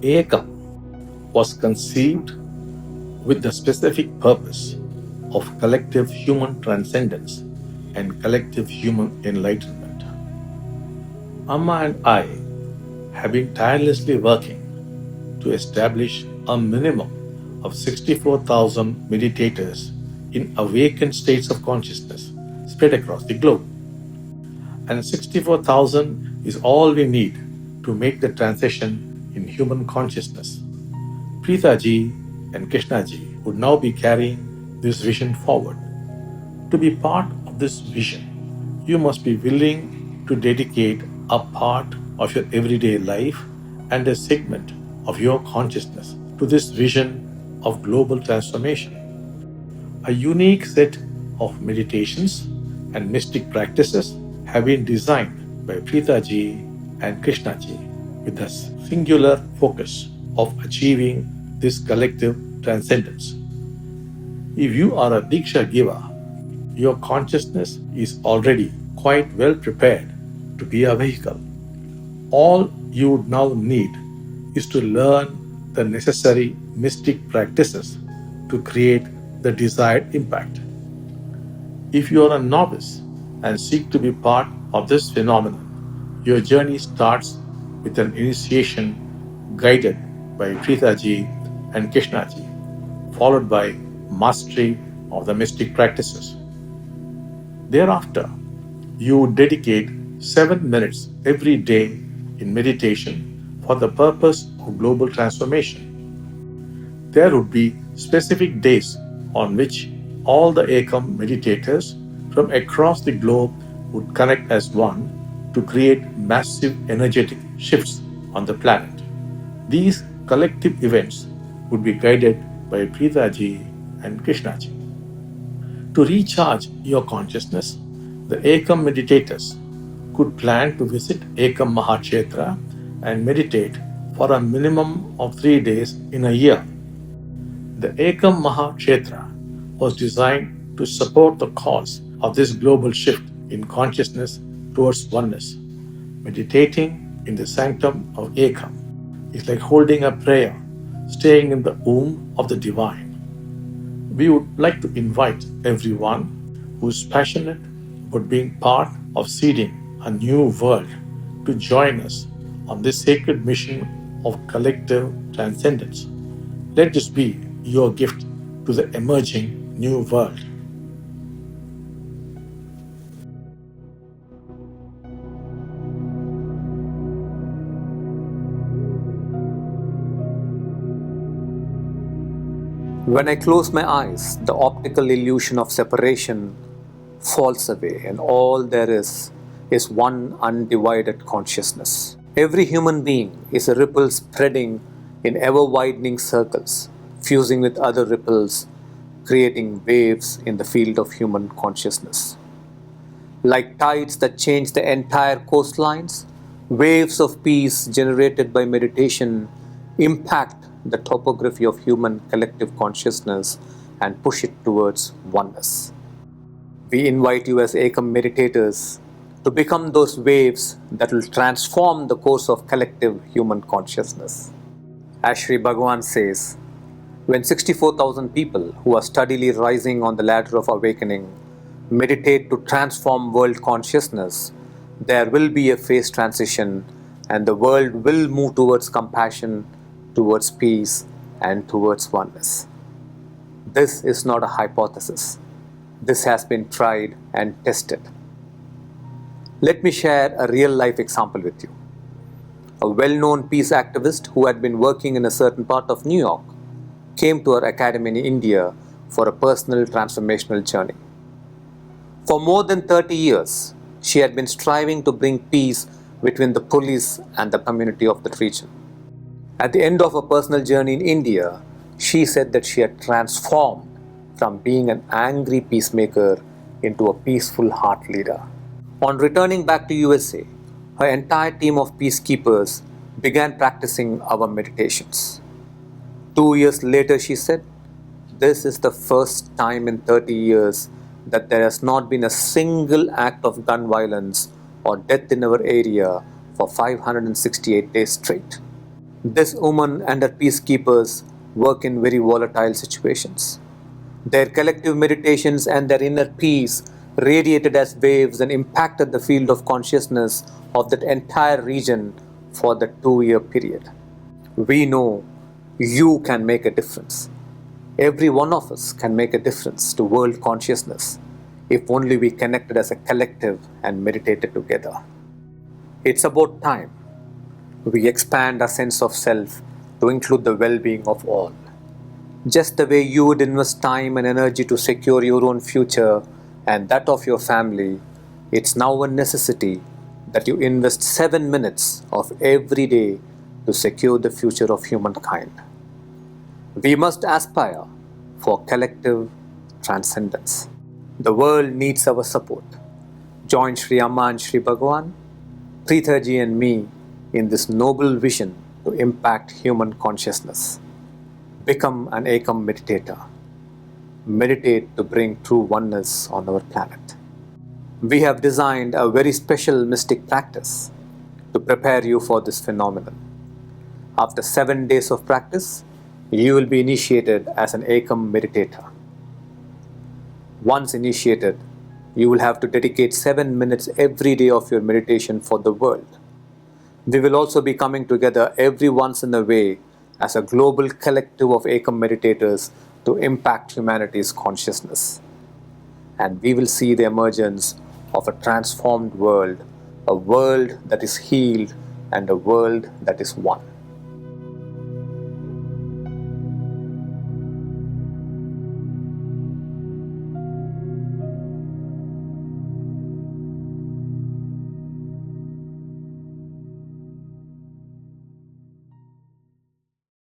Ekam was conceived with the specific purpose of collective human transcendence and collective human enlightenment. Amma and I have been tirelessly working to establish a minimum of 64,000 meditators in awakened states of consciousness spread across the globe. And 64,000 is all we need to make the transition in human consciousness. Preetha ji and Krishna ji would now be carrying this vision forward. To be part of this vision, you must be willing to dedicate a part of your everyday life and a segment of your consciousness to this vision of global transformation. A unique set of meditations and mystic practices have been designed by Preetha ji and Krishna ji with a singular focus of achieving this collective transcendence. If you are a Diksha giver, your consciousness is already quite well prepared to be a vehicle. All you would now need is to learn the necessary mystic practices to create the desired impact. If you are a novice and seek to be part of this phenomenon, your journey starts with an initiation guided by Preetha ji and Krishna ji, followed by mastery of the mystic practices. Thereafter, you would dedicate 7 minutes every day in meditation for the purpose of global transformation. There would be specific days on which all the Ekam meditators from across the globe would connect as one to create massive energetic shifts on the planet. These collective events would be guided by Preetha ji and Krishna ji. To recharge your consciousness, the Ekam meditators could plan to visit Ekam Mahakshetra and meditate for a minimum of 3 days in a year. The Ekam Mahakshetra was designed to support the cause of this global shift in consciousness towards oneness. Meditating in the sanctum of Ekam is like holding a prayer, staying in the womb of the divine. We would like to invite everyone who is passionate about being part of seeding a new world to join us on this sacred mission of collective transcendence. Let this be your gift to the emerging new world. When I close my eyes, the optical illusion of separation falls away, and all there is one undivided consciousness. Every human being is a ripple spreading in ever-widening circles, fusing with other ripples, creating waves in the field of human consciousness. Like tides that change the entire coastlines, waves of peace generated by meditation impact the topography of human collective consciousness and push it towards oneness. We invite you as Ekam meditators to become those waves that will transform the course of collective human consciousness. As Sri Bhagavan says, when 64,000 people who are steadily rising on the ladder of awakening meditate to transform world consciousness, there will be a phase transition and the world will move towards compassion, towards peace, and towards oneness. This is not a hypothesis. This has been tried and tested. Let me share a real-life example with you. A well-known peace activist who had been working in a certain part of New York came to our academy in India for a personal transformational journey. For more than 30 years, she had been striving to bring peace between the police and the community of that region. At the end of her personal journey in India, she said that she had transformed from being an angry peacemaker into a peaceful heart leader. On returning back to USA, her entire team of peacekeepers began practicing our meditations. 2 years later, she said, "This is the first time in 30 years that there has not been a single act of gun violence or death in our area for 568 days straight." This woman and her peacekeepers work in very volatile situations. Their collective meditations and their inner peace radiated as waves and impacted the field of consciousness of that entire region for the 2 year period. We know you can make a difference. Every one of us can make a difference to world consciousness if only we connected as a collective and meditated together. It's about time we expand our sense of self to include the well being of all. Just the way you would invest time and energy to secure your own future and that of your family, it's now a necessity that you invest 7 minutes of every day to secure the future of humankind. We must aspire for collective transcendence. The world needs our support. Join Sri Amma and Sri Bhagwan, Prithaji and me in this noble vision to impact human consciousness. Become an Ekam meditator. Meditate to bring true oneness on our planet. We have designed a very special mystic practice to prepare you for this phenomenon. After 7 days of practice, you will be initiated as an Ekam meditator. Once initiated, you will have to dedicate 7 minutes every day of your meditation for the world. We will also be coming together every once in a way as a global collective of Ekam meditators to impact humanity's consciousness. And we will see the emergence of a transformed world, a world that is healed and a world that is one.